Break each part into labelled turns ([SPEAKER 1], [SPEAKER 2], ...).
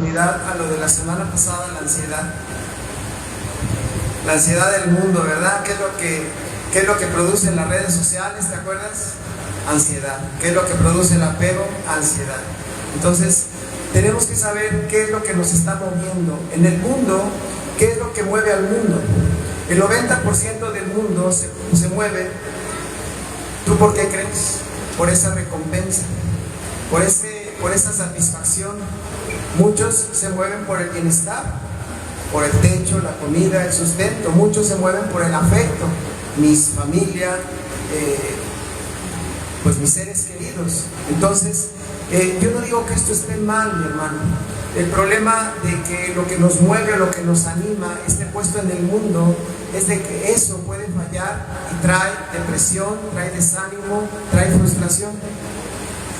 [SPEAKER 1] continuidad a lo de la semana pasada, la ansiedad. La ansiedad del mundo, ¿verdad? ¿Qué es lo que produce en las redes sociales? ¿Te acuerdas? Ansiedad. ¿Qué es lo que produce el apego? Ansiedad. Entonces, tenemos que saber qué es lo que nos está moviendo. En el mundo, ¿qué es lo que mueve al mundo? El 90% del mundo se mueve. ¿Tú por qué crees? Por esa recompensa, por esa satisfacción. Muchos se mueven por el bienestar, por el techo, la comida, el sustento. Muchos se mueven por el afecto, mi familia, pues mis seres queridos. Entonces, yo no digo que esto esté mal, mi hermano. El problema de que lo que nos mueve o lo que nos anima esté puesto en el mundo es de que eso puede fallar y trae depresión, trae desánimo, trae frustración.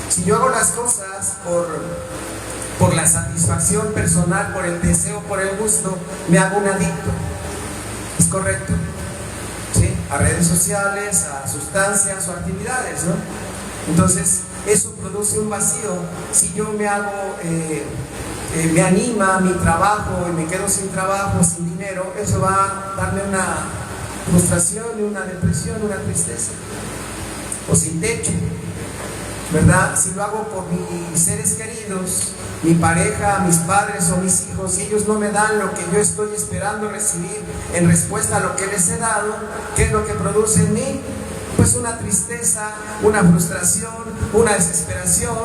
[SPEAKER 1] Si yo hago las cosas por la satisfacción personal, por el deseo, por el gusto, me hago un adicto. ¿Es correcto? ¿Sí? A redes sociales, a sustancias o actividades, ¿no? Entonces, eso produce un vacío. Si yo me anima mi trabajo y me quedo sin trabajo, sin dinero, eso va a darme una frustración y una depresión, una tristeza. O sin techo, ¿verdad? Si lo hago por mis seres queridos, mi pareja, mis padres o mis hijos, y ellos no me dan lo que yo estoy esperando recibir en respuesta a lo que les he dado, ¿qué es lo que produce en mí? Pues una tristeza, una frustración, una desesperación,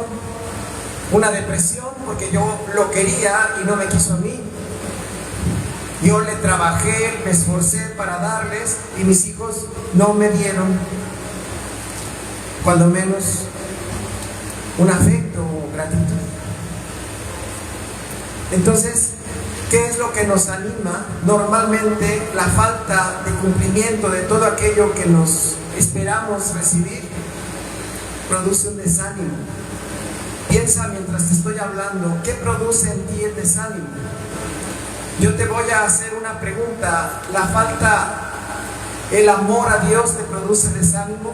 [SPEAKER 1] una depresión, porque yo lo quería y no me quiso a mí. Yo le trabajé, me esforcé para darles y mis hijos no me dieron, cuando menos, un afecto o gratitud. Entonces, ¿qué es lo que nos anima? Normalmente la falta de cumplimiento de todo aquello que nos esperamos recibir produce un desánimo. Piensa mientras te estoy hablando, ¿qué produce en ti el desánimo? Yo te voy a hacer una pregunta. ¿La falta, el amor a Dios te produce desánimo?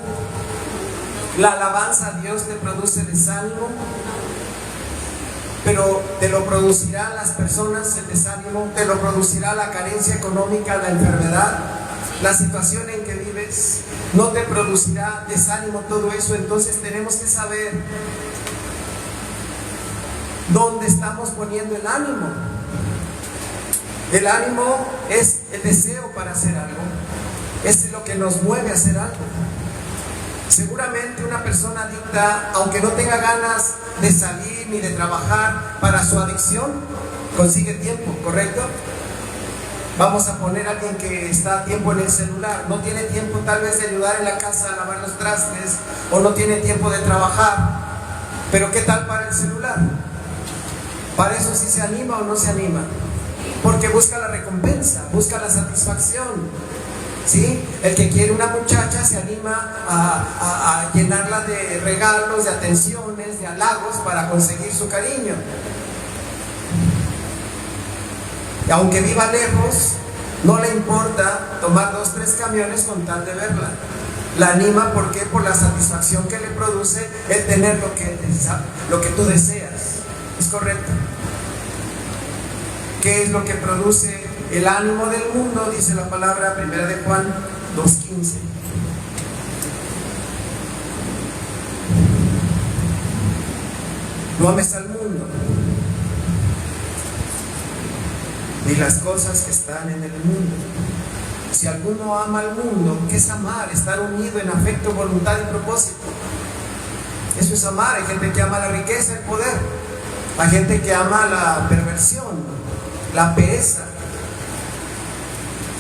[SPEAKER 1] ¿La alabanza a Dios te produce desánimo? Pero te lo producirán las personas el desánimo, te lo producirá la carencia económica, la enfermedad, la situación en que vives, no te producirá desánimo todo eso. Entonces tenemos que saber dónde estamos poniendo el ánimo. El ánimo es el deseo para hacer algo, es lo que nos mueve a hacer algo. Seguramente una persona adicta, aunque no tenga ganas de salir ni de trabajar para su adicción, consigue tiempo, ¿correcto? Vamos a poner a alguien que está a tiempo en el celular, no tiene tiempo tal vez de ayudar en la casa a lavar los trastes, o no tiene tiempo de trabajar, pero ¿qué tal para el celular? Para eso sí se anima o no se anima, porque busca la recompensa, busca la satisfacción. ¿Sí? El que quiere una muchacha se anima a llenarla de regalos, de atenciones, de halagos para conseguir su cariño. Y aunque viva lejos, no le importa tomar 2, 3 camiones con tal de verla. La anima, ¿por qué? Por la satisfacción que le produce el tener lo que tú deseas. ¿Es correcto? ¿Qué es lo que produce el ánimo del mundo? Dice la palabra, 1 de Juan 2:15. No ames al mundo ni las cosas que están en el mundo. Si alguno ama al mundo, ¿qué es amar? Estar unido en afecto, voluntad y propósito. Eso es amar. Hay gente que ama la riqueza, el poder. Hay gente que ama la perversión, la pereza.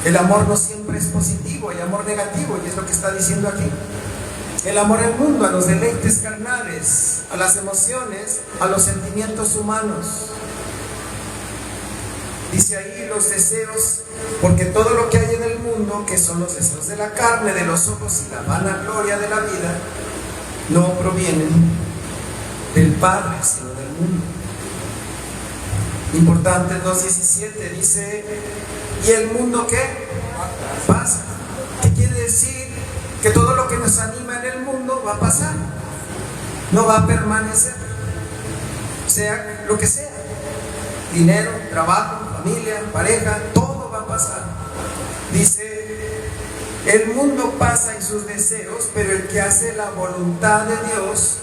[SPEAKER 1] El amor no siempre es positivo, hay amor negativo, y es lo que está diciendo aquí. El amor al mundo, a los deleites carnales, a las emociones, a los sentimientos humanos. Dice ahí los deseos, porque todo lo que hay en el mundo, que son los deseos de la carne, de los ojos y la vanagloria de la vida, no provienen del Padre, sino del mundo. Importante, 2:17 dice, ¿y el mundo qué? Pasa. ¿Qué quiere decir? Que todo lo que nos anima en el mundo va a pasar, no va a permanecer, sea lo que sea. dinero, trabajo, familia, pareja, todo va a pasar. Dice, el mundo pasa y sus deseos, pero el que hace la voluntad de Dios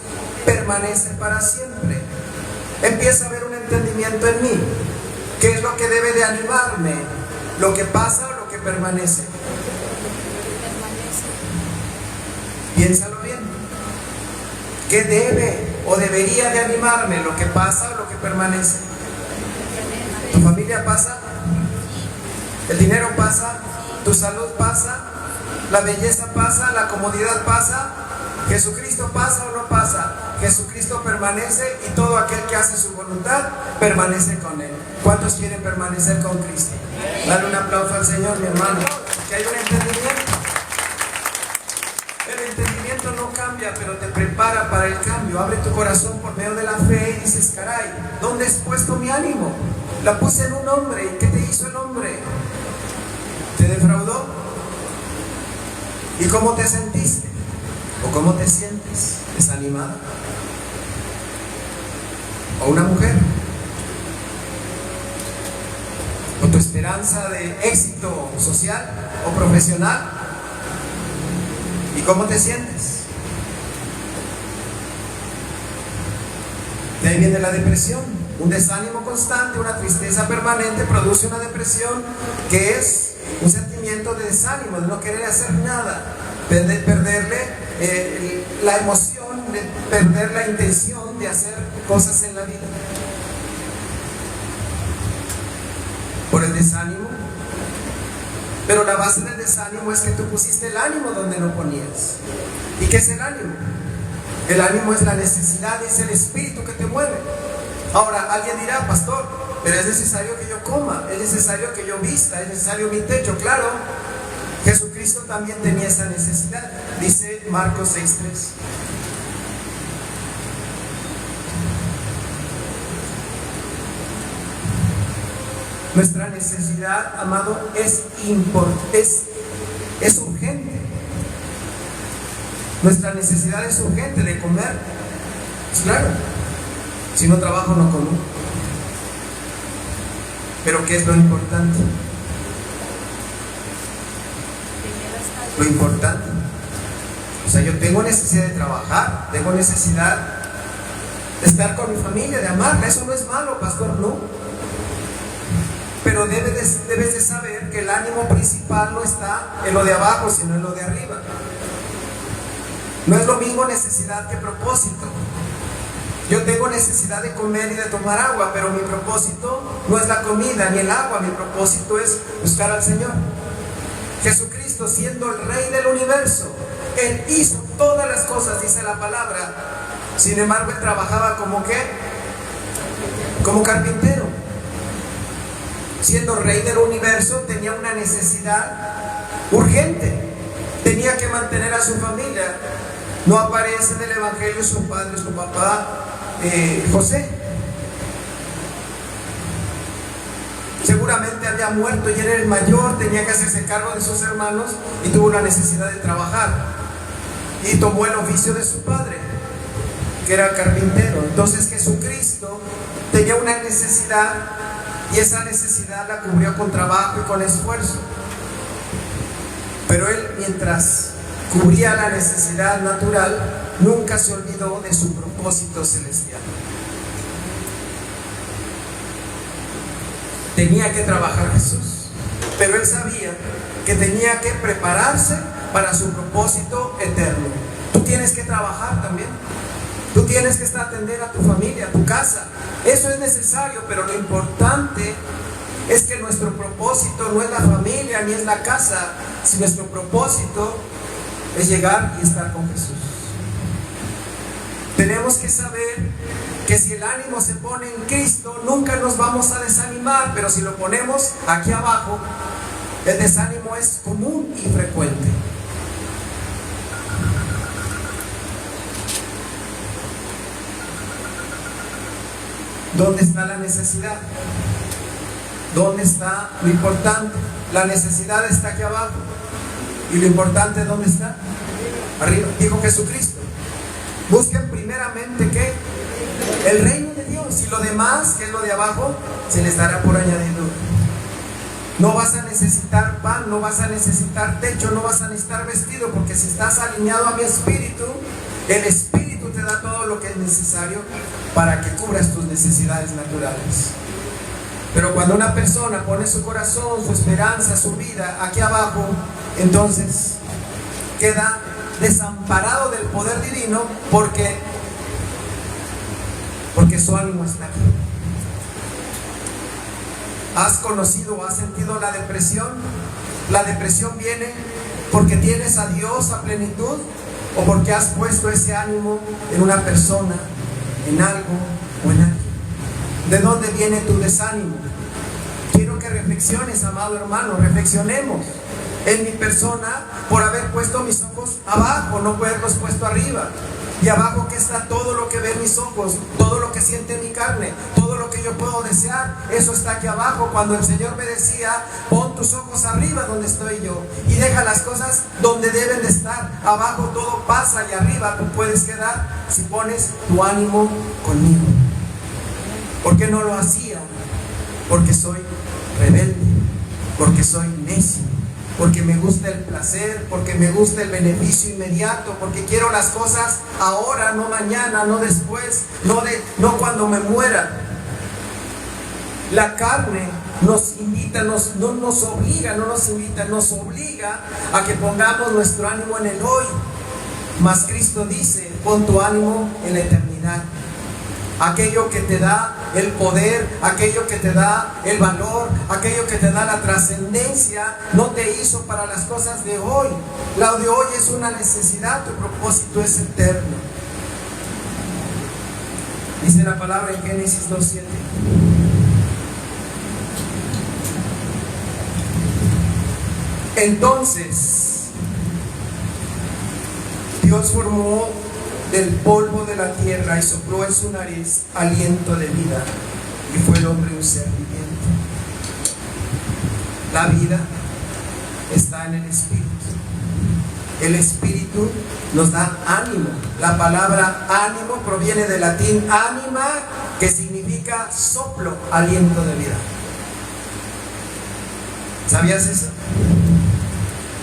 [SPEAKER 1] permanece para siempre. Empieza a haber un entendimiento en mí. ¿Qué es lo que debe de animarme? ¿Lo que pasa o lo que permanece? Piénsalo bien. ¿Qué debe o debería de animarme? ¿Lo que pasa o lo que permanece? ¿Tu familia pasa? ¿El dinero pasa? ¿Tu salud pasa? ¿La belleza pasa? ¿La comodidad pasa? ¿Jesucristo pasa o no pasa? Jesucristo permanece y todo aquel que hace su voluntad permanece con Él. ¿Cuántos quieren permanecer con Cristo? Dale un aplauso al Señor, mi hermano. Que hay un entendimiento. El entendimiento no cambia, pero te prepara para el cambio. Abre tu corazón por medio de la fe y dices, caray, ¿dónde has puesto mi ánimo? La puse en un hombre. ¿Y qué te hizo el hombre? ¿Te defraudó? ¿Y cómo te sentiste? ¿O cómo te sientes? ¿Desanimada? ¿O una mujer? ¿O tu esperanza de éxito social o profesional? ¿Y cómo te sientes? De ahí viene la depresión. Un desánimo constante, una tristeza permanente produce una depresión que es un sentimiento de desánimo, de no querer hacer nada, de perderle la emoción, de perder la intención de hacer cosas en la vida. Por el desánimo. Pero la base del desánimo es que tú pusiste el ánimo donde no ponías. ¿Y qué es el ánimo? El ánimo es la necesidad, es el espíritu que te mueve. Ahora, alguien dirá, pastor, pero es necesario que yo coma, es necesario que yo vista, es necesario mi techo. Claro, Jesucristo también tenía esa necesidad. Dice Marcos 6:3. Nuestra necesidad, amado, es urgente. Nuestra necesidad es urgente de comer. Pues claro, si no trabajo no como. Pero ¿qué es lo importante? Lo importante. O sea, yo tengo necesidad de trabajar, tengo necesidad de estar con mi familia, de amarla. Eso no es malo, pastor, no. Pero debes de saber que el ánimo principal no está en lo de abajo, sino en lo de arriba. No es lo mismo necesidad que propósito. Yo tengo necesidad de comer y de tomar agua, pero mi propósito no es la comida ni el agua, mi propósito es buscar al Señor. Jesucristo, siendo el Rey del universo, Él hizo todas las cosas, dice la palabra. Sin embargo, Él trabajaba como ¿qué? Como carpintero. Siendo Rey del universo, tenía una necesidad urgente. Tenía que mantener a su familia. No aparece en el Evangelio su padre, su papá, José. Seguramente había muerto y era el mayor, tenía que hacerse cargo de sus hermanos y tuvo la necesidad de trabajar. Y tomó el oficio de su padre, que era carpintero. Entonces Jesucristo tenía una necesidad y esa necesidad la cubrió con trabajo y con esfuerzo. Pero Él, mientras cubría la necesidad natural, nunca se olvidó de su propósito celestial. Tenía que trabajar Jesús, pero Él sabía que tenía que prepararse para su propósito eterno. Tú tienes que trabajar también. Tú tienes que atender a tu familia, a tu casa. Eso es necesario, pero lo importante es que nuestro propósito no es la familia ni es la casa, si nuestro propósito es llegar y estar con Jesús. Tenemos que saber que si el ánimo se pone en Cristo, nunca nos vamos a desanimar, pero si lo ponemos aquí abajo, el desánimo es común y frecuente. ¿Dónde está la necesidad? ¿Dónde está lo importante? La necesidad está aquí abajo. ¿Y lo importante dónde está? Arriba. Dijo Jesucristo. Busquen primeramente ¿qué? El reino de Dios. Dios, y lo demás, que es lo de abajo, se les dará por añadidura. No vas a necesitar pan, no vas a necesitar techo, no vas a necesitar vestido, porque si estás alineado a mi espíritu, el espíritu te da todo lo que es necesario para que cubras tus necesidades naturales. Pero cuando una persona pone su corazón, su esperanza, su vida aquí abajo, entonces queda desamparado del poder divino porque su ánimo está aquí. ¿Has conocido o has sentido la depresión? La depresión viene porque tienes a Dios a plenitud o porque has puesto ese ánimo en una persona, en algo o en alguien. ¿De dónde viene tu desánimo? Quiero que reflexiones, amado hermano, reflexionemos en mi persona por haber puesto mis ojos abajo, no haberlos puesto arriba. Y abajo que está todo lo que ven mis ojos, todo lo que siente mi carne, todo lo que yo puedo desear, eso está aquí abajo. Cuando el Señor me decía, pon tus ojos arriba donde estoy yo y deja las cosas donde deben de estar. Abajo todo pasa y arriba tú puedes quedar si pones tu ánimo conmigo. ¿Por qué no lo hacía? Porque soy rebelde, porque soy necio, porque me gusta el placer, porque me gusta el beneficio inmediato, porque quiero las cosas ahora, no mañana, no después, no cuando me muera. La carne nos invita, no nos obliga a que pongamos nuestro ánimo en el hoy. Mas Cristo dice, pon tu ánimo en la eternidad. Aquello que te da el poder, aquello que te da el valor, aquello que te da la trascendencia, no te hizo para las cosas de hoy. Lo de hoy es una necesidad, tu propósito es eterno. Dice la palabra en Génesis 2:7. Entonces, Dios formó del polvo de la tierra y sopló en su nariz aliento de vida, y fue el hombre un ser viviente. La vida está en el espíritu. El espíritu nos da ánimo. La palabra ánimo proviene del latín anima, que significa soplo, aliento de vida. ¿Sabías eso?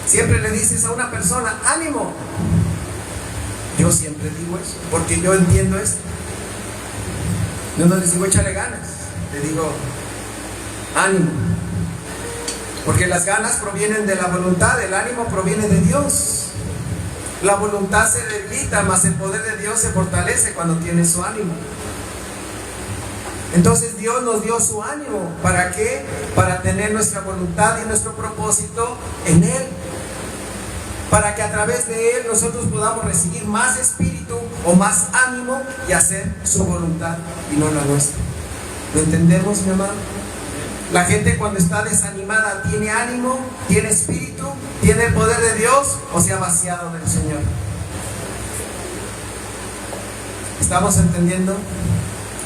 [SPEAKER 1] Siempre le dices a una persona, ánimo. Yo siempre digo eso, porque yo entiendo esto. Yo no les digo échale ganas, le digo ánimo. Porque las ganas provienen de la voluntad, el ánimo proviene de Dios. La voluntad se debilita, mas el poder de Dios se fortalece cuando tiene su ánimo. Entonces Dios nos dio su ánimo. ¿Para qué? Para tener nuestra voluntad y nuestro propósito en Él. Para que a través de Él nosotros podamos recibir más espíritu o más ánimo y hacer su voluntad y no la nuestra. ¿Lo entendemos, mi amado? La gente cuando está desanimada tiene ánimo, tiene espíritu, tiene el poder de Dios o se ha vaciado del Señor. ¿Estamos entendiendo?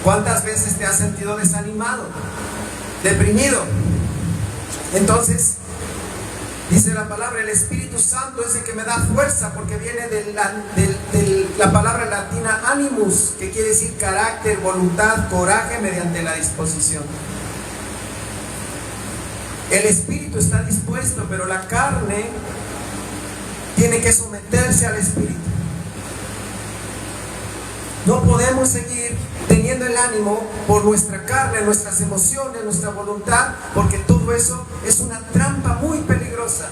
[SPEAKER 1] ¿Cuántas veces te has sentido desanimado, deprimido? Entonces, dice la palabra, el Espíritu Santo es el que me da fuerza, porque viene de la palabra latina animus, que quiere decir carácter, voluntad, coraje mediante la disposición. El Espíritu está dispuesto, pero la carne tiene que someterse al Espíritu. No podemos seguir teniendo el ánimo por nuestra carne, nuestras emociones, nuestra voluntad, porque todo eso es una trampa muy peligrosa.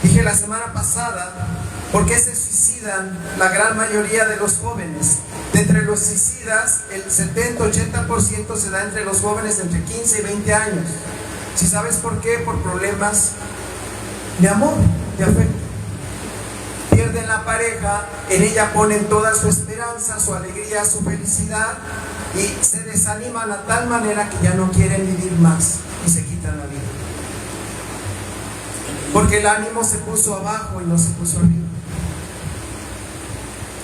[SPEAKER 1] Dije la semana pasada, ¿por qué se suicidan la gran mayoría de los jóvenes? De entre los suicidas, el 70-80% se da entre los jóvenes entre 15 y 20 años. ¿Sí sabes por qué? Por problemas de amor, de afecto. Pierden la pareja, en ella ponen toda su esperanza, su alegría, su felicidad, y se desaniman a tal manera que ya no quieren vivir más y se quitan la vida. Porque el ánimo se puso abajo y no se puso arriba.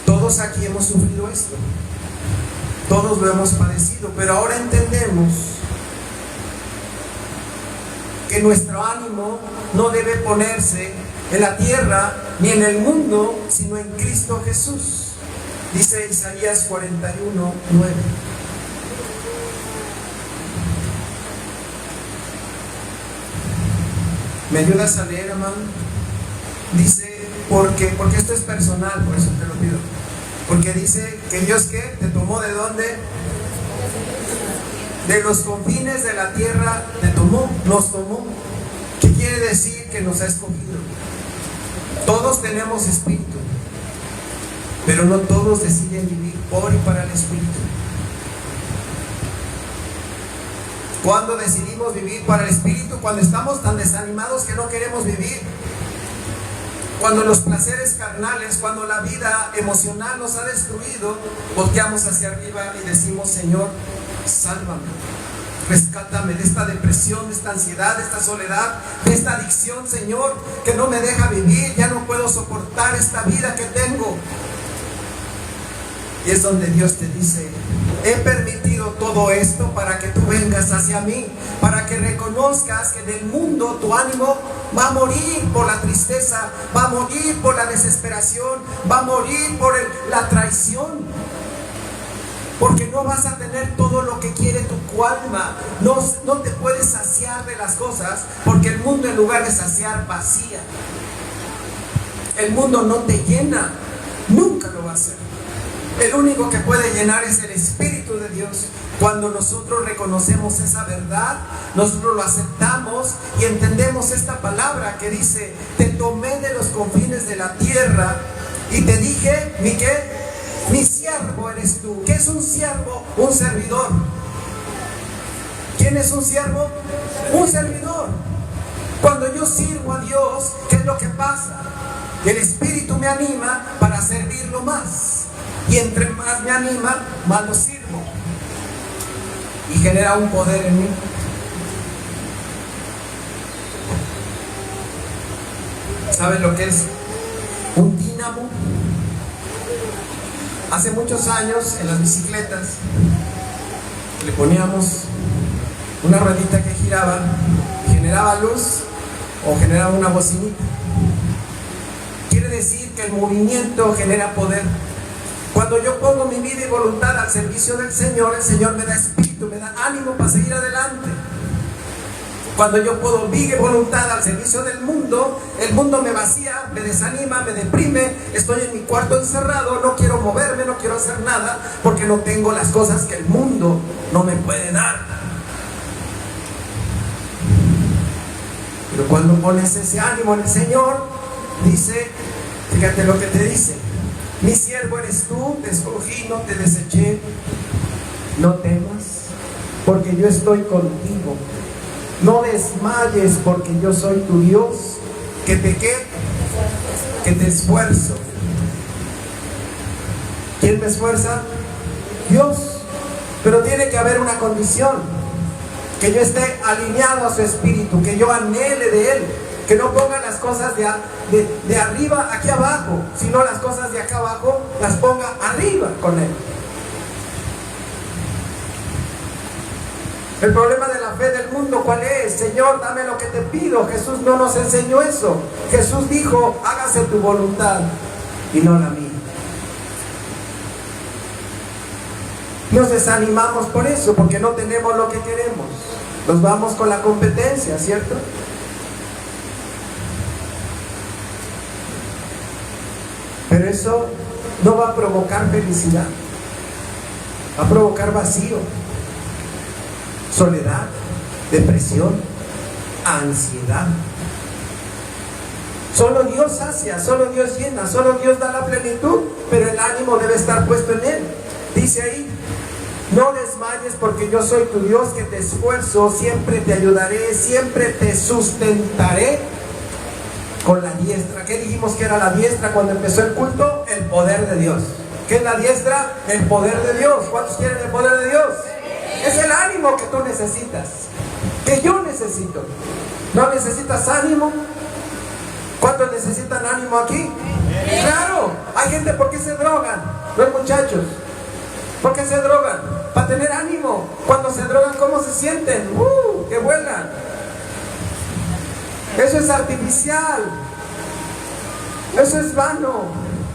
[SPEAKER 1] Todos aquí hemos sufrido esto, todos lo hemos padecido, pero ahora entendemos que nuestro ánimo no debe ponerse en la tierra ni en el mundo, sino en Cristo Jesús. Dice Isaías 41:9. ¿Me ayudas a leer, hermano? Dice, porque esto es personal, por eso te lo pido. Porque dice que Dios, ¿qué? ¿Te tomó de dónde? De los confines de la tierra te tomó, nos tomó. ¿Qué quiere decir? Que nos ha escogido. Todos tenemos espíritu, pero no todos deciden vivir por y para el espíritu. ¿Cuándo decidimos vivir para el espíritu? Cuando estamos tan desanimados que no queremos vivir. Cuando los placeres carnales, cuando la vida emocional nos ha destruido, volteamos hacia arriba y decimos: Señor, sálvame, rescátame de esta depresión, de esta ansiedad, de esta soledad, de esta adicción, Señor, que no me deja vivir. Ya no puedo soportar esta vida que tengo. Y es donde Dios te dice: he permitido todo esto para que tú vengas hacia mí, para que reconozcas que en el mundo tu ánimo va a morir por la tristeza, va a morir por la desesperación, va a morir por la traición. Porque no vas a tener todo lo que quiere tu alma. No te puedes saciar de las cosas, porque el mundo, en lugar de saciar, vacía. El mundo no te llena, nunca lo va a hacer. El único que puede llenar es el Espíritu de Dios. Cuando nosotros reconocemos esa verdad, nosotros lo aceptamos y entendemos esta palabra que dice: te tomé de los confines de la tierra y te dije, mi siervo eres tú. ¿Qué es un siervo? Un servidor. ¿Quién es un siervo? Un servidor. Cuando yo sirvo a Dios, ¿qué es lo que pasa? El Espíritu me anima para servirlo más. Y entre más me anima, más lo sirvo. Y genera un poder en mí. ¿Sabes lo que es un dínamo? Hace muchos años, en las bicicletas, le poníamos una ruedita que giraba, generaba luz o generaba una bocinita. Quiere decir que el movimiento genera poder. Cuando yo pongo mi vida y voluntad al servicio del Señor, el Señor me da espíritu, me da ánimo para seguir adelante. Cuando yo pongo vida y voluntad al servicio del mundo, el mundo me vacía, me desanima, me deprime. Estoy en mi cuarto encerrado, no quiero moverme, no quiero hacer nada, porque no tengo las cosas que el mundo no me puede dar. Pero cuando pones ese ánimo en el Señor, dice, fíjate lo que te dice: mi siervo eres tú, te escogí, no te deseché. No temas, porque yo estoy contigo. No desmayes, porque yo soy tu Dios, que te esfuerzo. ¿Quién me esfuerza? Dios. Pero tiene que haber una condición: que yo esté alineado a su espíritu, que yo anhele de Él, que no ponga las cosas de arriba aquí abajo, sino las cosas de acá abajo las ponga arriba con Él. El problema de la fe del mundo, ¿cuál es? Señor, dame lo que te pido. Jesús no nos enseñó eso. Jesús dijo: hágase tu voluntad y no la mía. Nos desanimamos por eso, porque no tenemos lo que queremos. Nos vamos con la competencia, ¿cierto? Pero eso no va a provocar felicidad, va a provocar vacío, soledad, depresión, ansiedad. Solo Dios sacia, solo Dios llena, solo Dios da la plenitud, pero el ánimo debe estar puesto en Él. Dice ahí: no desmayes, porque yo soy tu Dios, que te esfuerzo, siempre te ayudaré, siempre te sustentaré con la diestra. ¿Qué dijimos que era la diestra cuando empezó el culto? El poder de Dios. ¿Qué es la diestra? El poder de Dios. ¿Cuántos quieren el poder de Dios? Es el ánimo que tú necesitas, que yo necesito. ¿No necesitas ánimo? ¿Cuántos necesitan ánimo aquí? Claro, hay gente, ¿por qué se drogan? Los muchachos, ¿por qué se drogan? Para tener ánimo. Cuando se drogan, ¿cómo se sienten? Que vuelan. Eso es artificial, eso es vano.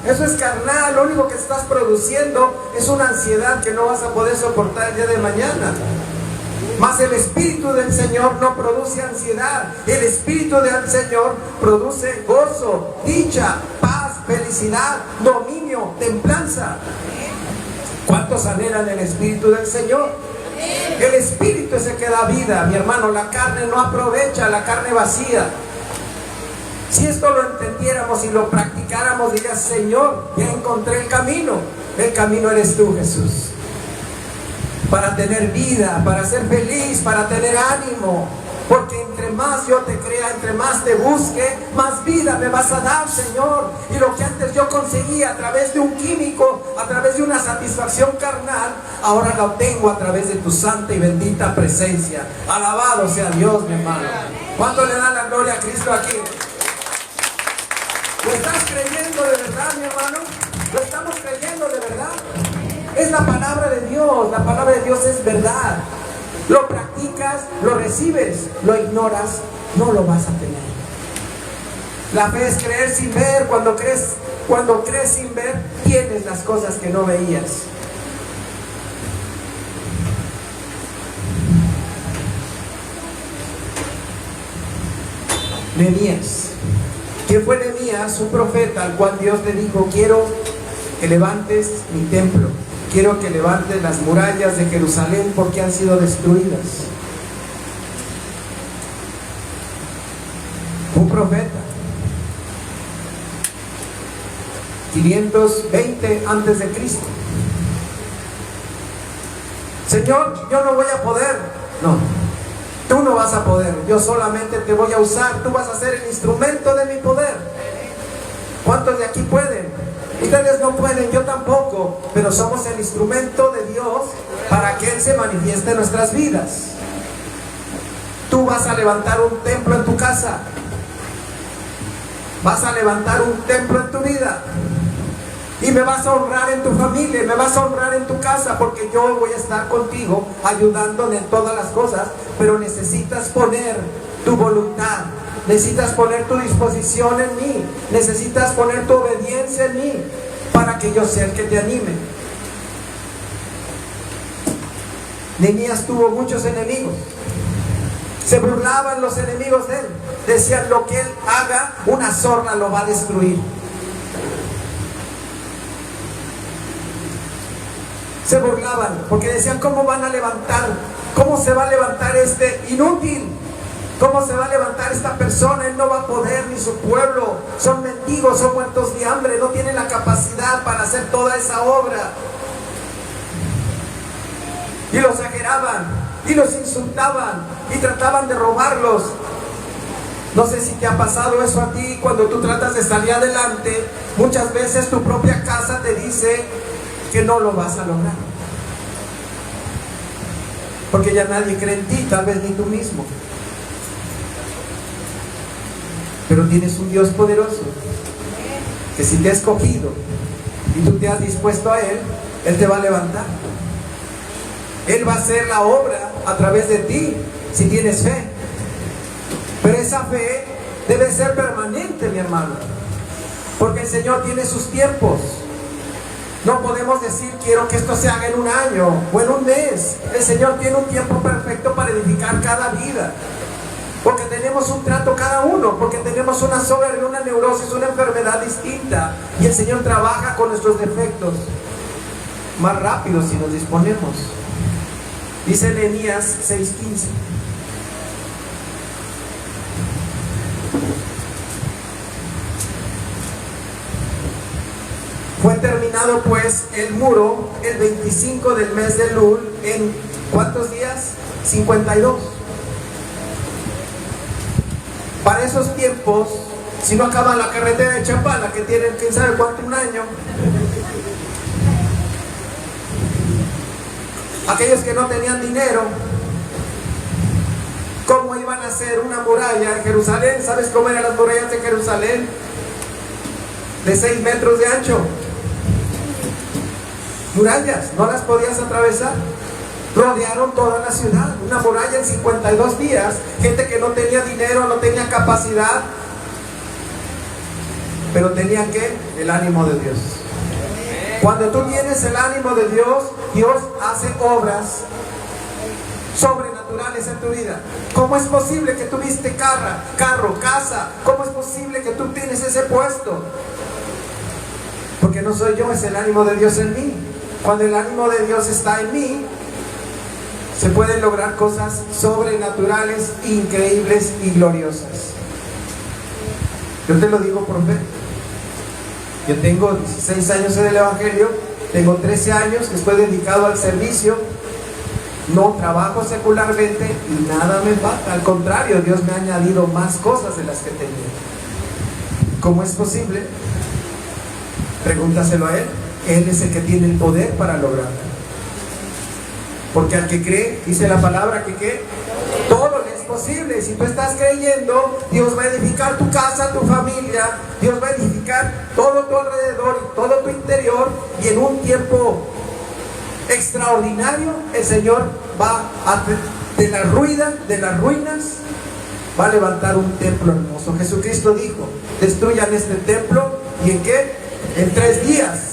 [SPEAKER 1] Eso es carnal, lo único que estás produciendo es una ansiedad que no vas a poder soportar el día de mañana. Mas el Espíritu del Señor no produce ansiedad. El Espíritu del Señor produce gozo, dicha, paz, felicidad, dominio, templanza. ¿Cuántos anhelan el Espíritu del Señor? El Espíritu es el que da vida, mi hermano. La carne no aprovecha, la carne vacía. Si esto lo entendiéramos y lo practicáramos, dirías: Señor, ya encontré el camino. El camino eres tú, Jesús. Para tener vida, para ser feliz, para tener ánimo. Porque entre más yo te crea, entre más te busque, más vida me vas a dar, Señor. Y lo que antes yo conseguía a través de un químico, a través de una satisfacción carnal, ahora lo tengo a través de tu santa y bendita presencia. Alabado sea Dios, mi hermano. ¿Cuánto le dan la gloria a Cristo aquí? ¿Lo estás creyendo de verdad, mi hermano? ¿Lo estamos creyendo de verdad? Es la palabra de Dios. La palabra de Dios es verdad. Lo practicas, lo recibes, lo ignoras, no lo vas a tener. La fe es creer sin ver. Cuando crees sin ver, tienes las cosas que no veías. Nehemías. ¿Quién fue Nehemías? Un profeta al cual Dios le dijo: quiero que levantes mi templo, quiero que levantes las murallas de Jerusalén porque han sido destruidas. Un profeta, 520 antes de Cristo. Señor, yo no voy a poder. No, tú no vas a poder. Yo solamente te voy a usar. Tú vas a ser el instrumento de mi poder. ¿Cuántos de aquí pueden? Ustedes no pueden, yo tampoco, pero somos el instrumento de Dios para que Él se manifieste en nuestras vidas. Tú vas a levantar un templo en tu casa. Vas a levantar un templo en tu vida. Y me vas a honrar en tu familia, me vas a honrar en tu casa, porque yo voy a estar contigo, ayudándole en todas las cosas. Pero necesitas poner tu voluntad. Necesitas poner tu disposición en mí. Necesitas poner tu obediencia en mí para que yo sea el que te anime. Nehemías tuvo muchos enemigos. Se burlaban los enemigos de él. Decían: lo que él haga, una zorra lo va a destruir. Se burlaban porque decían: ¿cómo van a levantar? ¿Cómo se va a levantar este inútil? ¿Cómo se va a levantar esta persona? Él no va a poder, ni su pueblo. Son mendigos, son muertos de hambre. No tienen la capacidad para hacer toda esa obra. Y los exageraban, y los insultaban, y trataban de robarlos. No sé si te ha pasado eso a ti. Cuando tú tratas de salir adelante, muchas veces tu propia casa te dice que no lo vas a lograr. Porque ya nadie cree en ti, tal vez ni tú mismo. Pero tienes un Dios poderoso, que si te ha escogido y tú te has dispuesto a Él, Él te va a levantar. Él va a hacer la obra a través de ti, si tienes fe. Pero esa fe debe ser permanente, mi hermano, porque el Señor tiene sus tiempos. No podemos decir: quiero que esto se haga en un año o en un mes. El Señor tiene un tiempo perfecto para edificar cada vida. Porque tenemos un trato cada uno, porque tenemos una soberbia, una neurosis, una enfermedad distinta. Y el Señor trabaja con nuestros defectos más rápido si nos disponemos. Dice Nehemías 6:15. Fue terminado pues el muro el 25 del mes de Elul, en ¿cuántos días? 52. Para esos tiempos, si no acaba la carretera de Chapala, que tienen quién sabe cuánto, un año, aquellos que no tenían dinero, ¿cómo iban a hacer una muralla en Jerusalén? ¿Sabes cómo eran las murallas de Jerusalén? De 6 metros de ancho. Murallas, no las podías atravesar. Rodearon toda la ciudad, una muralla en 52 días. Gente que no tenía dinero, no tenía capacidad. pero tenían que el ánimo de Dios. Cuando tú tienes el ánimo de Dios, Dios hace obras sobrenaturales en tu vida. ¿Cómo es posible que tuviste carro, casa? ¿Cómo es posible que tú tienes ese puesto? Porque no soy yo, es el ánimo de Dios en mí. Cuando el ánimo de Dios está en mí, se pueden lograr cosas sobrenaturales, increíbles y gloriosas. Yo te lo digo por fe. Yo tengo 16 años en el Evangelio, tengo 13 años que estoy dedicado al servicio, no trabajo secularmente y nada me falta. Al contrario, Dios me ha añadido más cosas de las que tenía. ¿Cómo es posible? Pregúntaselo a Él. Él es el que tiene el poder para lograrlo. Porque al que cree, dice la palabra que todo le es posible. Si tú estás creyendo, Dios va a edificar tu casa, tu familia, Dios va a edificar todo tu alrededor y todo tu interior, y en un tiempo extraordinario el Señor va a, de las ruinas va a levantar un templo hermoso. Jesucristo dijo: destruyan este templo, ¿y en qué? En 3 días.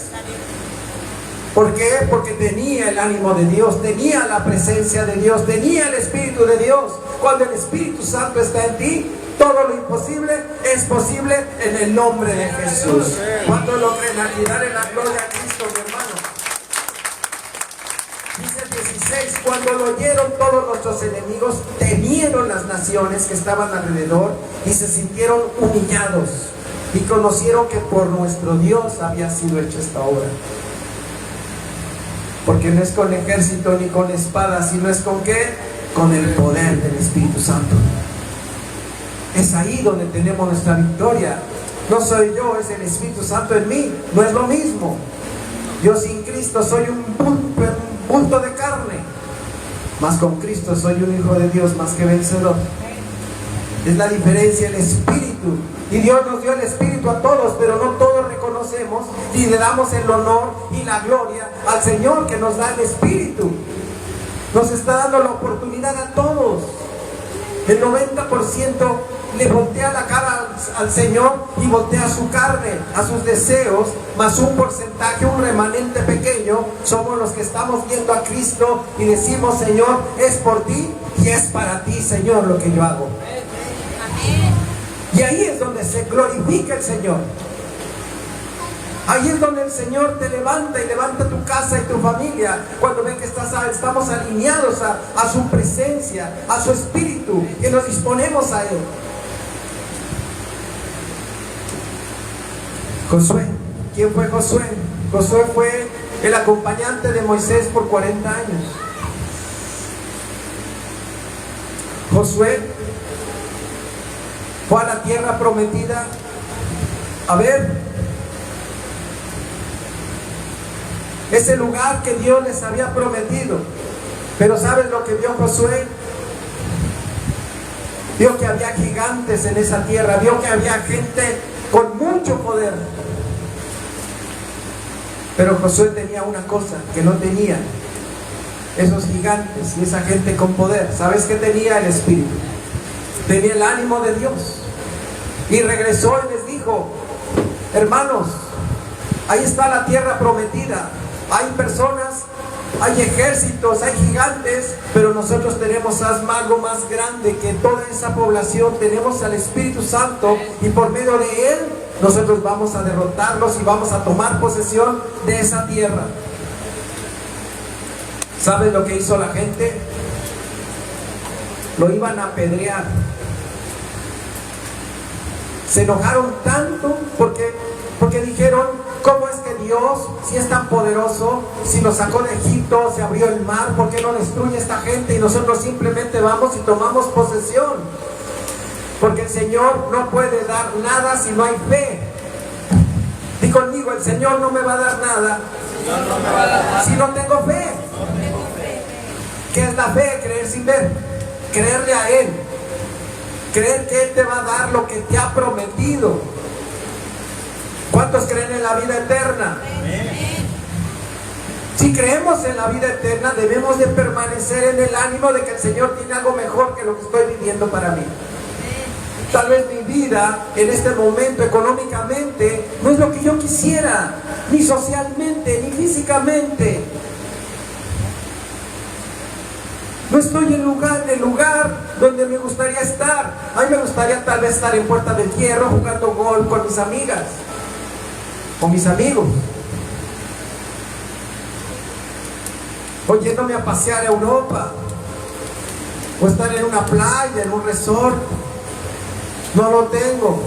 [SPEAKER 1] ¿Por qué? Porque tenía el ánimo de Dios, tenía la presencia de Dios, tenía el Espíritu de Dios. Cuando el Espíritu Santo está en ti, todo lo imposible es posible en el nombre de Jesús. ¿Cuántos lo creen? Aquí dale la gloria a Cristo, mi hermano. Dice el 16: cuando lo oyeron todos nuestros enemigos, temieron las naciones que estaban alrededor y se sintieron humillados, y conocieron que por nuestro Dios había sido hecha esta obra. Porque no es con ejército ni con espada, sino es con ¿qué? Con el poder del Espíritu Santo. Es ahí donde tenemos nuestra victoria. No soy yo, es el Espíritu Santo en mí. No es lo mismo. Yo sin Cristo soy un bulto de carne, mas con Cristo soy un hijo de Dios más que vencedor. Es la diferencia, el Espíritu. Y Dios nos dio el Espíritu a todos, pero no todos reconocemos y le damos el honor y la gloria al Señor que nos da el Espíritu. Nos está dando la oportunidad a todos. El 90% le voltea la cara al Señor y voltea su carne, a sus deseos, más un porcentaje, un remanente pequeño, somos los que estamos viendo a Cristo y decimos: Señor, es por ti y es para ti, Señor, lo que yo hago. Y ahí es donde se glorifica el Señor. Ahí es donde el Señor te levanta y levanta tu casa y tu familia. Cuando ven que estamos alineados a su presencia, a su Espíritu, que nos disponemos a Él. Josué. ¿Quién fue Josué? Josué fue el acompañante de Moisés por 40 años. Josué fue a la tierra prometida a ver ese lugar que Dios les había prometido. Pero ¿sabes lo que vio Josué? Vio que había gigantes en esa tierra, vio que había gente con mucho poder. Pero Josué tenía una cosa que no tenía esos gigantes y esa gente con poder. ¿Sabes qué tenía? El Espíritu. Tenía el ánimo de Dios. Y regresó y les dijo: hermanos, ahí está la tierra prometida. Hay personas, hay ejércitos, hay gigantes, pero nosotros tenemos algo más grande que toda esa población. Tenemos al Espíritu Santo, y por medio de Él nosotros vamos a derrotarlos y vamos a tomar posesión de esa tierra. ¿Sabes lo que hizo la gente? Lo iban a apedrear. Se enojaron tanto porque dijeron: ¿cómo es que Dios, si es tan poderoso, si nos sacó de Egipto, se abrió el mar, ¿por qué no destruye a esta gente y nosotros simplemente vamos y tomamos posesión? Porque el Señor no puede dar nada si no hay fe. Di conmigo: el Señor no me va a dar nada si no tengo fe. ¿Qué es la fe? Creer sin ver. Creerle a Él. Creer que Él te va a dar lo que te ha prometido. ¿Cuántos creen en la vida eterna? Si creemos en la vida eterna, debemos de permanecer en el ánimo de que el Señor tiene algo mejor que lo que estoy viviendo para mí. Tal vez mi vida en este momento económicamente no es lo que yo quisiera, ni socialmente, ni físicamente. No estoy en el lugar donde me gustaría estar. A mí me gustaría tal vez estar en Puerta del Hierro jugando golf con mis amigas, con mis amigos, o yéndome a pasear a Europa, o estar en una playa, en un resort. No lo tengo.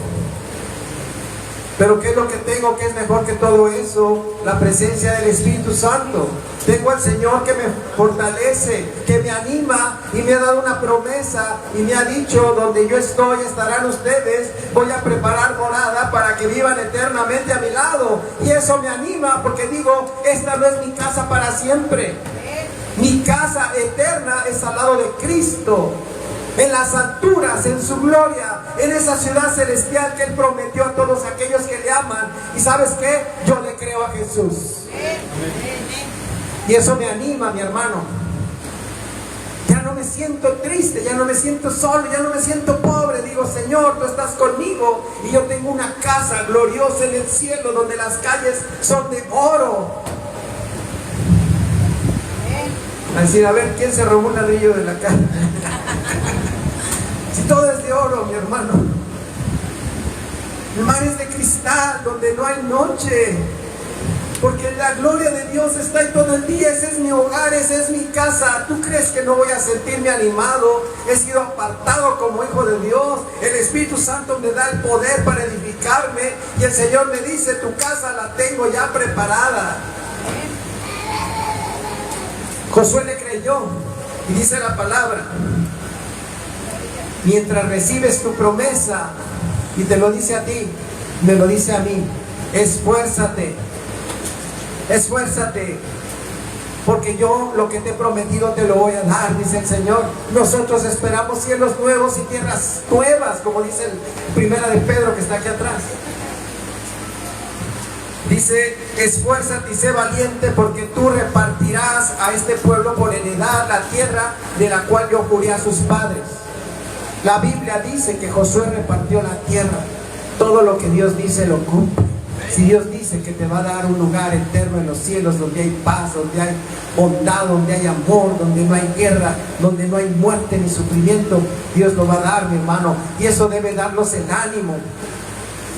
[SPEAKER 1] Pero ¿qué es lo que tengo? ¿Qué es mejor que todo eso? La presencia del Espíritu Santo. Tengo al Señor que me fortalece, que me anima y me ha dado una promesa y me ha dicho: donde yo estoy estarán ustedes. Voy a preparar morada para que vivan eternamente a mi lado. Y eso me anima, porque digo, esta no es mi casa para siempre. Mi casa eterna es al lado de Cristo, en las alturas, en su gloria, en esa ciudad celestial que Él prometió a todos aquellos que le aman. Y ¿sabes qué? Yo le creo a Jesús. Y eso me anima, mi hermano. Ya no me siento triste, ya no me siento solo, ya no me siento pobre. Digo: Señor, tú estás conmigo y yo tengo una casa gloriosa en el cielo, donde las calles son de oro. A decir: a ver, ¿quién se robó un ladrillo de la casa? Si todo es de oro, mi hermano. El mar es de cristal, donde no hay noche, porque la gloria de Dios está ahí todo el día. Ese es mi hogar, esa es mi casa. ¿Tú crees que no voy a sentirme animado? He sido apartado como hijo de Dios. El Espíritu Santo me da el poder para edificarme, y el Señor me dice: tu casa la tengo ya preparada. Josué le creyó, y dice la palabra: mientras recibes tu promesa, y te lo dice a ti, me lo dice a mí, esfuérzate, esfuérzate, porque yo lo que te he prometido te lo voy a dar, dice el Señor. Nosotros esperamos cielos nuevos y tierras nuevas, como dice el Primera de Pedro, que está aquí atrás. Dice: esfuérzate y sé valiente, porque tú repartirás a este pueblo por heredad la tierra de la cual yo juré a sus padres. La Biblia dice que Josué repartió la tierra. Todo lo que Dios dice lo cumple. Si Dios dice que te va a dar un lugar eterno en los cielos, donde hay paz, donde hay bondad, donde hay amor, donde no hay guerra, donde no hay muerte ni sufrimiento, Dios lo va a dar, mi hermano. Y eso debe darnos el ánimo,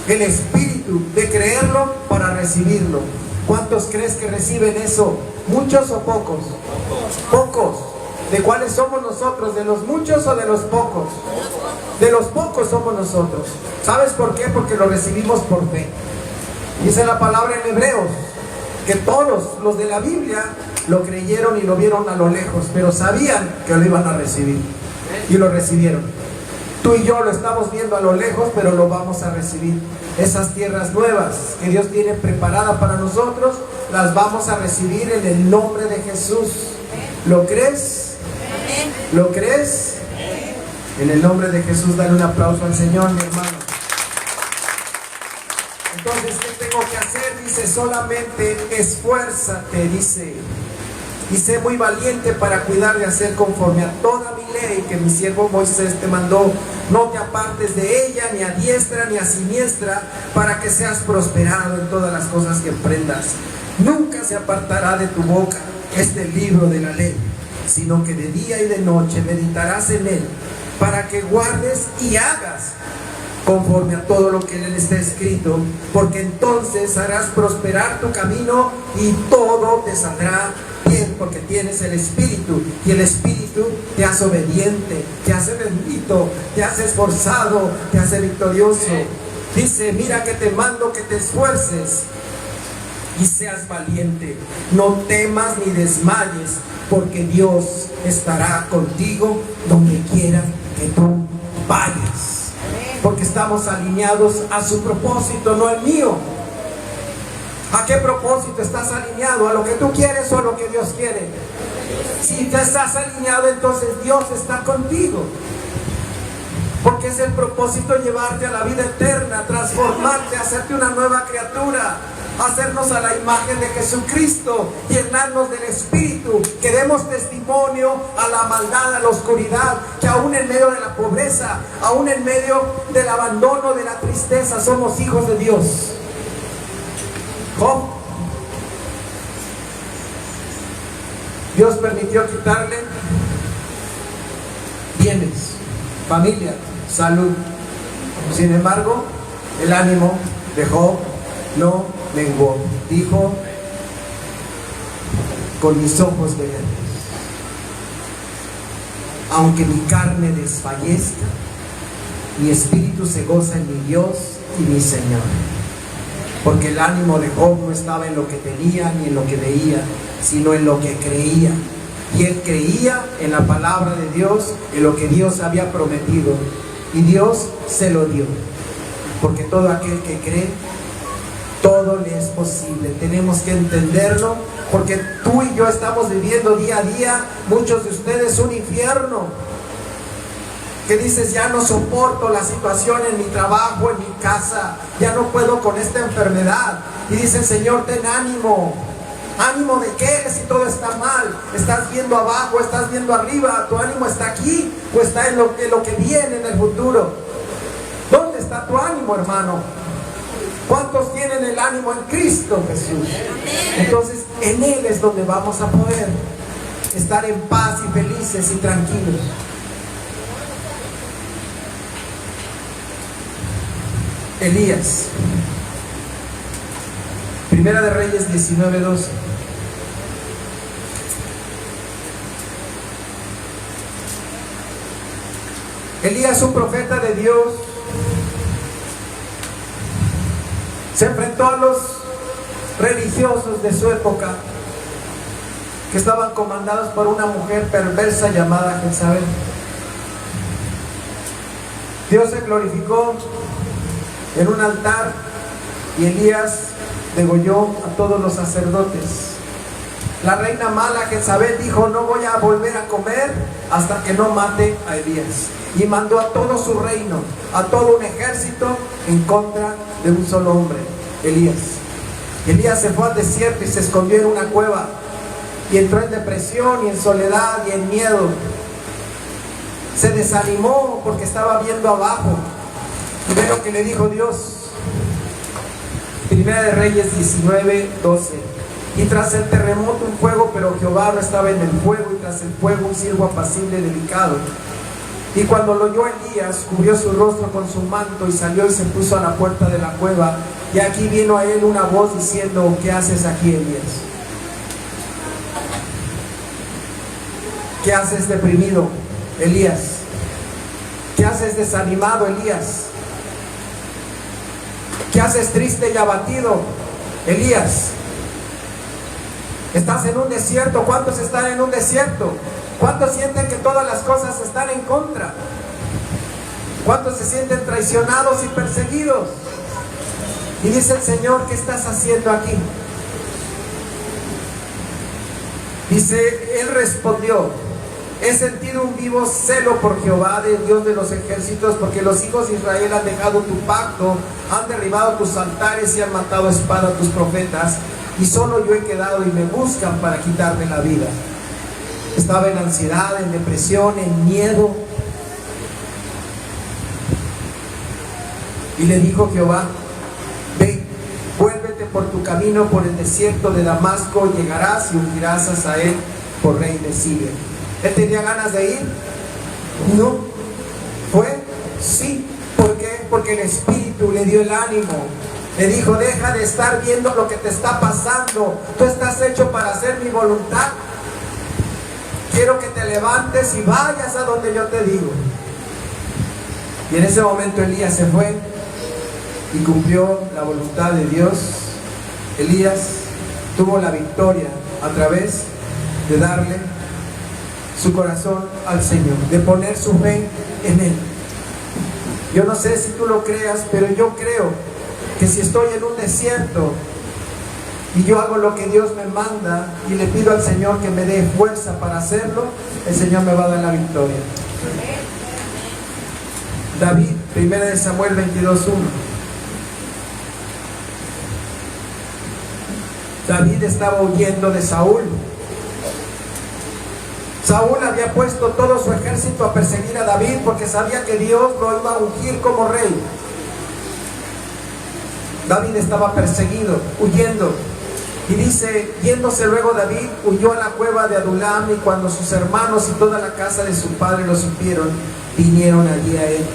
[SPEAKER 1] el espíritu de creerlo para recibirlo. ¿Cuántos crees que reciben eso? ¿Muchos o pocos? Pocos. ¿De cuáles somos nosotros? ¿De los muchos o de los pocos? De los pocos somos nosotros. ¿Sabes por qué? Porque lo recibimos por fe. Dice la palabra en Hebreos que todos los de la Biblia lo creyeron y lo vieron a lo lejos, pero sabían que lo iban a recibir, y lo recibieron. Tú y yo lo estamos viendo a lo lejos, pero lo vamos a recibir. Esas tierras nuevas que Dios tiene preparadas para nosotros, las vamos a recibir en el nombre de Jesús. ¿Lo crees? ¿Lo crees? En el nombre de Jesús, dale un aplauso al Señor, mi hermano. Entonces, ¿qué tengo que hacer? Dice: solamente esfuérzate, dice, y sé muy valiente para cuidar de hacer conforme a toda mi ley que mi siervo Moisés te mandó. No te apartes de ella, ni a diestra ni a siniestra, para que seas prosperado en todas las cosas que emprendas. Nunca se apartará de tu boca este libro de la ley, sino que de día y de noche meditarás en él, para que guardes y hagas conforme a todo lo que en él está escrito, porque entonces harás prosperar tu camino y todo te saldrá bien, porque tienes el Espíritu, y el Espíritu te hace obediente, te hace bendito, te hace esforzado, te hace victorioso. Dice: mira que te mando que te esfuerces y seas valiente, no temas ni desmayes, porque Dios estará contigo donde quiera que tú vayas. Porque estamos alineados a su propósito, no al mío. ¿A qué propósito estás alineado? ¿A lo que tú quieres o a lo que Dios quiere? Si te estás alineado, entonces Dios está contigo. Porque es el propósito llevarte a la vida eterna, transformarte, hacerte una nueva criatura. hacernos a la imagen de Jesucristo, llenarnos del Espíritu, que demos testimonio a la maldad, a la oscuridad, que aún en medio de la pobreza, aún en medio del abandono, de la tristeza, somos hijos de Dios. Job, Dios permitió quitarle bienes, familia, salud. Sin embargo, el ánimo de Job no menguó. Dijo: con mis ojos veré, aunque mi carne desfallezca, mi espíritu se goza en mi Dios y mi Señor. Porque el ánimo de Job no estaba en lo que tenía ni en lo que veía, sino en lo que creía. Y él creía en la palabra de Dios, en lo que Dios había prometido, y Dios se lo dio. Porque todo aquel que cree, todo le es posible. Tenemos que entenderlo, porque tú y yo estamos viviendo día a día, muchos de ustedes, un infierno. Que dices: ya no soporto la situación en mi trabajo, en mi casa, ya no puedo con esta enfermedad. Y dicen: Señor, ten ánimo. ¿Ánimo de qué? Si todo está mal, estás viendo abajo, estás viendo arriba, tu ánimo está aquí o está en lo que viene en el futuro. ¿Dónde está tu ánimo, hermano? ¿Cuántos tienen el ánimo en Cristo Jesús? Entonces en Él es donde vamos a poder estar en paz y felices y tranquilos. Elías, Primera de Reyes 19:12. Elías, un profeta de Dios, se enfrentó a los religiosos de su época, que estaban comandados por una mujer perversa llamada Jezabel. Dios se glorificó en un altar y Elías degolló a todos los sacerdotes. La reina mala Jezabel dijo: no voy a volver a comer hasta que no mate a Elías. Y mandó a todo su reino, a todo un ejército en contra de un solo hombre, Elías. Elías se fue al desierto y se escondió en una cueva, y entró en depresión y en soledad y en miedo. Se desanimó porque estaba viendo abajo. Y ve lo que le dijo Dios. Primera de Reyes 19:12. Y tras el terremoto un fuego, pero Jehová no estaba en el fuego, y tras el fuego un siervo apacible y delicado. Y cuando lo oyó Elías, cubrió su rostro con su manto y salió y se puso a la puerta de la cueva. Y aquí vino a él una voz diciendo: ¿qué haces aquí, Elías? ¿Qué haces deprimido, Elías? ¿Qué haces desanimado, Elías? ¿Qué haces triste y abatido, Elías? Estás en un desierto. ¿Cuántos están en un desierto? ¿Cuántos sienten que todas las cosas están en contra? ¿Cuántos se sienten traicionados y perseguidos? Y dice el Señor: ¿qué estás haciendo aquí? Dice, él respondió: he sentido un vivo celo por Jehová, de Dios de los ejércitos, porque los hijos de Israel han dejado tu pacto, han derribado tus altares y han matado a espada a tus profetas, y solo yo he quedado y me buscan para quitarme la vida. Estaba en ansiedad, en depresión, en miedo. Y le dijo Jehová: ve, vuélvete por tu camino por el desierto de Damasco, llegarás y ungirás a Hazael por rey de Siria. ¿Él tenía ganas de ir? No. ¿Fue? Sí. ¿Por qué? Porque el Espíritu le dio el ánimo. Le dijo: deja de estar viendo lo que te está pasando. Tú estás hecho para hacer mi voluntad. Quiero que te levantes y vayas a donde yo te digo. Y en ese momento Elías se fue y cumplió la voluntad de Dios. Elías tuvo la victoria a través de darle su corazón al Señor, de poner su fe en Él. Yo no sé si tú lo creas, pero yo creo que si estoy en un desierto y yo hago lo que Dios me manda y le pido al Señor que me dé fuerza para hacerlo, el Señor me va a dar la victoria. David, 1 Samuel 22:1. David estaba huyendo de Saúl. Saúl había puesto todo su ejército a perseguir a David porque sabía que Dios lo iba a ungir como rey. David estaba perseguido, huyendo. Y dice, yéndose luego David, huyó a la cueva de Adulam, y cuando sus hermanos y toda la casa de su padre lo supieron, vinieron allí a él.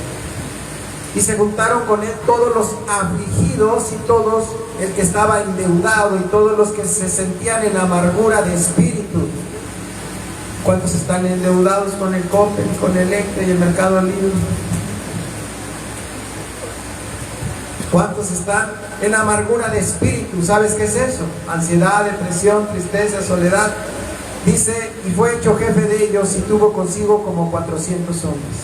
[SPEAKER 1] Y se juntaron con él todos los afligidos y todos el que estaba endeudado y todos los que se sentían en amargura de espíritu. ¿Cuántos están endeudados con el Coppel, con el Electra y el Mercado Libre? ¿Cuántos están en amargura de espíritu? ¿Sabes qué es eso? Ansiedad, depresión, tristeza, soledad. Dice, y fue hecho jefe de ellos y tuvo consigo como 400 hombres.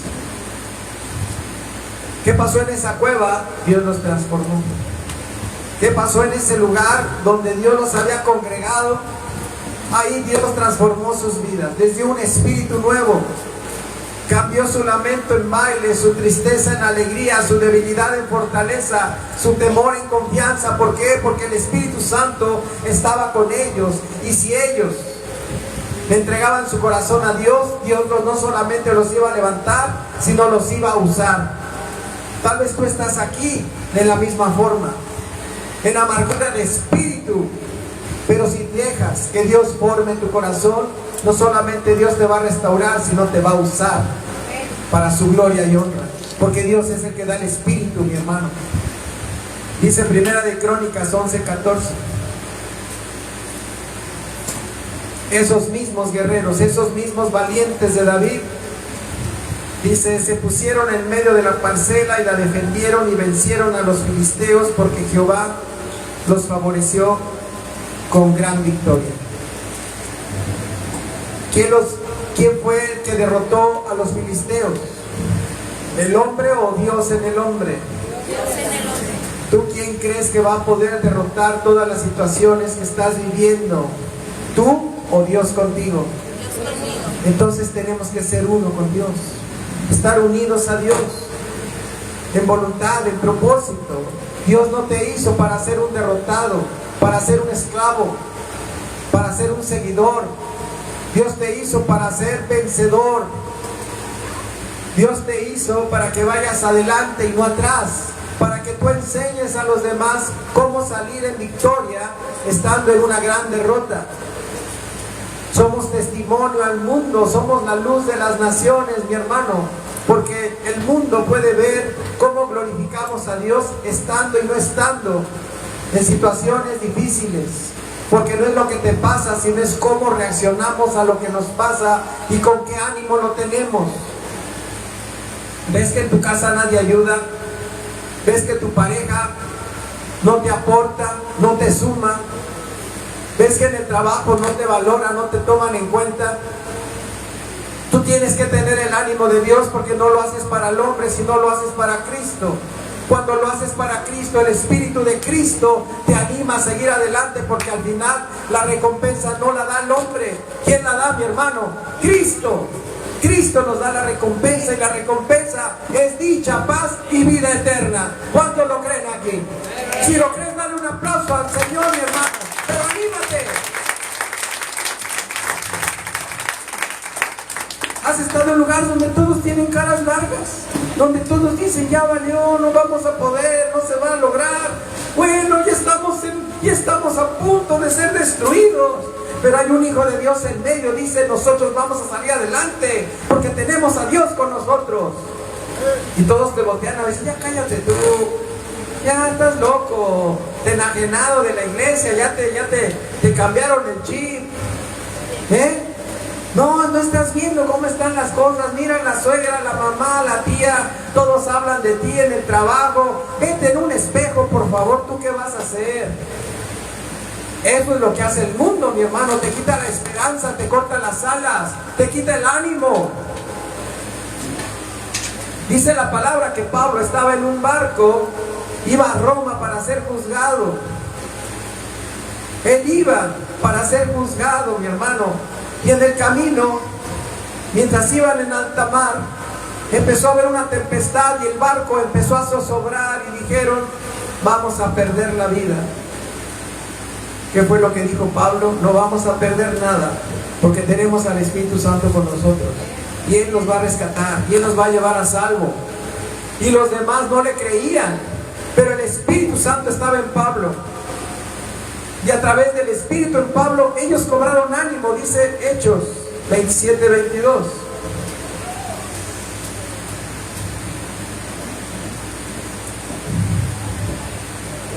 [SPEAKER 1] ¿Qué pasó en esa cueva? Dios los transformó. ¿Qué pasó en ese lugar donde Dios los había congregado? Ahí Dios transformó sus vidas. Les dio un espíritu nuevo. Cambió su lamento en baile, su tristeza en alegría, su debilidad en fortaleza, su temor en confianza. ¿Por qué? Porque el Espíritu Santo estaba con ellos. Y si ellos le entregaban su corazón a Dios, Dios no solamente los iba a levantar, sino los iba a usar. Tal vez tú estás aquí de la misma forma, en amargura de espíritu, pero si dejas que Dios forme tu corazón, no solamente Dios te va a restaurar, sino te va a usar para su gloria y honra, porque Dios es el que da el espíritu, mi hermano. Dice Primera de Crónicas 11:14. Esos mismos guerreros, esos mismos valientes de David, dice, se pusieron en medio de la parcela y la defendieron y vencieron a los filisteos, porque Jehová los favoreció con gran victoria. ¿Quién fue el que derrotó a los filisteos? ¿El hombre o Dios en el hombre?
[SPEAKER 2] Dios en el hombre.
[SPEAKER 1] ¿Tú quién crees que va a poder derrotar todas las situaciones que estás viviendo? ¿Tú o Dios contigo?
[SPEAKER 2] Dios conmigo.
[SPEAKER 1] Entonces tenemos que ser uno con Dios, estar unidos a Dios, en voluntad, en propósito. Dios no te hizo para ser un derrotado, para ser un esclavo, para ser un seguidor. Dios te hizo para ser vencedor. Dios te hizo para que vayas adelante y no atrás, para que tú enseñes a los demás cómo salir en victoria estando en una gran derrota. Somos testimonio al mundo, somos la luz de las naciones, mi hermano, porque el mundo puede ver cómo glorificamos a Dios estando y no estando en situaciones difíciles. Porque no es lo que te pasa, sino es cómo reaccionamos a lo que nos pasa y con qué ánimo lo tenemos. ¿Ves que en tu casa nadie ayuda? ¿Ves que tu pareja no te aporta, no te suma? ¿Ves que en el trabajo no te valora, no te toman en cuenta? Tú tienes que tener el ánimo de Dios, porque no lo haces para el hombre, sino lo haces para Cristo. Cuando lo haces para Cristo, el Espíritu de Cristo te anima a seguir adelante, porque al final la recompensa no la da el hombre. ¿Quién la da, mi hermano? Cristo. Cristo nos da la recompensa, y la recompensa es dicha, paz y vida eterna. ¿Cuántos lo creen aquí? Si lo crees, dale un aplauso al Señor, mi hermano. Pero anímate. ¿Has estado en lugares donde todos tienen caras largas? Donde todos dicen, ya valió, no vamos a poder, no se va a lograr. Bueno, ya estamos a punto de ser destruidos. Pero hay un hijo de Dios en medio, dice, nosotros vamos a salir adelante, porque tenemos a Dios con nosotros. Y todos te voltean a decir, ya cállate tú, ya estás loco, te enajenado de la iglesia, ya te cambiaron el chip. No estás viendo cómo están las cosas. Mira la suegra, la mamá, la tía, todos hablan de ti en el trabajo. Vete en un espejo, por favor. ¿Tú qué vas a hacer? Eso es lo que hace el mundo, mi hermano. Te quita la esperanza, te corta las alas, te quita el ánimo. Dice la palabra que Pablo estaba en un barco, iba a Roma para ser juzgado. Él iba para ser juzgado, mi hermano. Y en el camino, mientras iban en alta mar, empezó a haber una tempestad y el barco empezó a zozobrar, y dijeron, vamos a perder la vida. ¿Qué fue lo que dijo Pablo? No vamos a perder nada, porque tenemos al Espíritu Santo con nosotros. Y Él nos va a rescatar, y Él nos va a llevar a salvo. Y los demás no le creían, pero el Espíritu Santo estaba en Pablo. Y a través del Espíritu en Pablo, ellos cobraron ánimo, dice Hechos 27-22.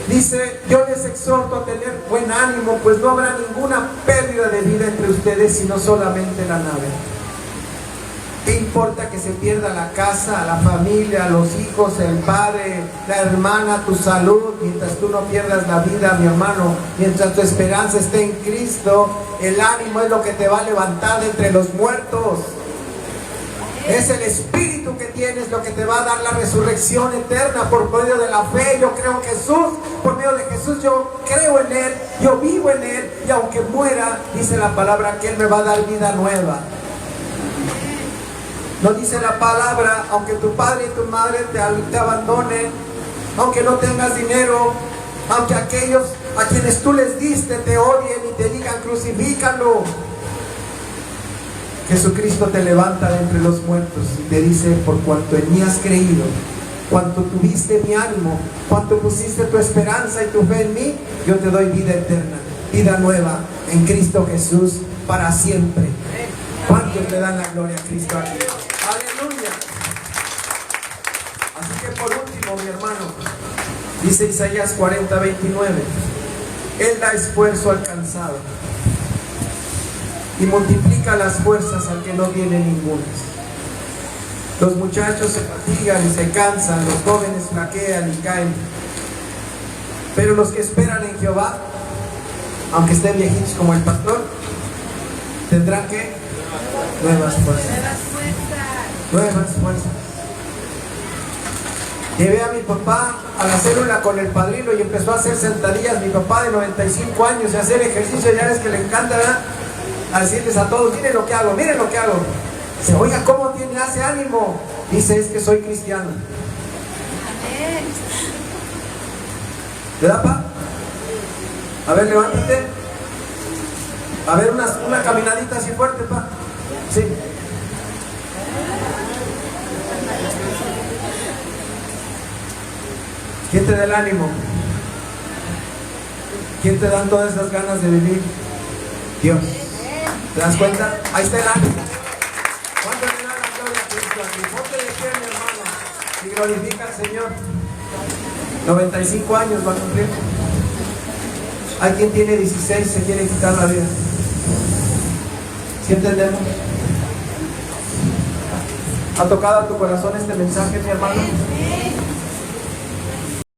[SPEAKER 1] Dice, yo les exhorto a tener buen ánimo, pues no habrá ninguna pérdida de vida entre ustedes, sino solamente la nave. ¿Qué importa que se pierda la casa, la familia, los hijos, el padre, la hermana, tu salud, mientras tú no pierdas la vida, mi hermano? Mientras tu esperanza esté en Cristo, el ánimo es lo que te va a levantar de entre los muertos. Es el Espíritu que tienes lo que te va a dar la resurrección eterna por medio de la fe. Yo creo en Jesús, por medio de Jesús yo creo en Él, yo vivo en Él, y aunque muera, dice la palabra que Él me va a dar vida nueva. No dice la palabra, aunque tu padre y tu madre te abandonen, aunque no tengas dinero, aunque aquellos a quienes tú les diste te odien y te digan crucifícalo, Jesucristo te levanta de entre los muertos y te dice, por cuanto en mí has creído, cuanto tuviste mi ánimo, cuanto pusiste tu esperanza y tu fe en mí, yo te doy vida eterna, vida nueva en Cristo Jesús para siempre. ¿Cuántos le dan la gloria a Cristo aquí? Aleluya. Así que por último, mi hermano, dice Isaías 40:29, Él da esfuerzo al cansado y multiplica las fuerzas al que no tiene ninguna. Los muchachos se fatigan y se cansan, los jóvenes flaquean y caen, pero los que esperan en Jehová, aunque estén viejitos como el pastor, tendrán que nuevas fuerzas. Nuevas fuerzas. Llevé a mi papá a la célula con el padrino y empezó a hacer sentadillas. Mi papá de 95 años y hacer ejercicio, ya ves que le encanta, ¿verdad? A decirles a todos, miren lo que hago, miren lo que hago. Dice, oiga, ¿cómo tiene? Hace ánimo. Dice, es que soy cristiano. ¿Verdad, pa? A ver, levántate. A ver, una caminadita así fuerte, pa. Sí. ¿Quién te da el ánimo? ¿Quién te dan todas esas ganas de vivir? Dios. ¿Te das cuenta? Ahí está el ánimo. ¿Cuánto le da la gloria a Cristo aquí? Ponte de pie, mi hermano, y glorifica al Señor. 95 años va a cumplir. Hay quien tiene 16, se quiere quitar la vida. ¿Sí entendemos? ¿Ha tocado a tu corazón este mensaje, mi hermano?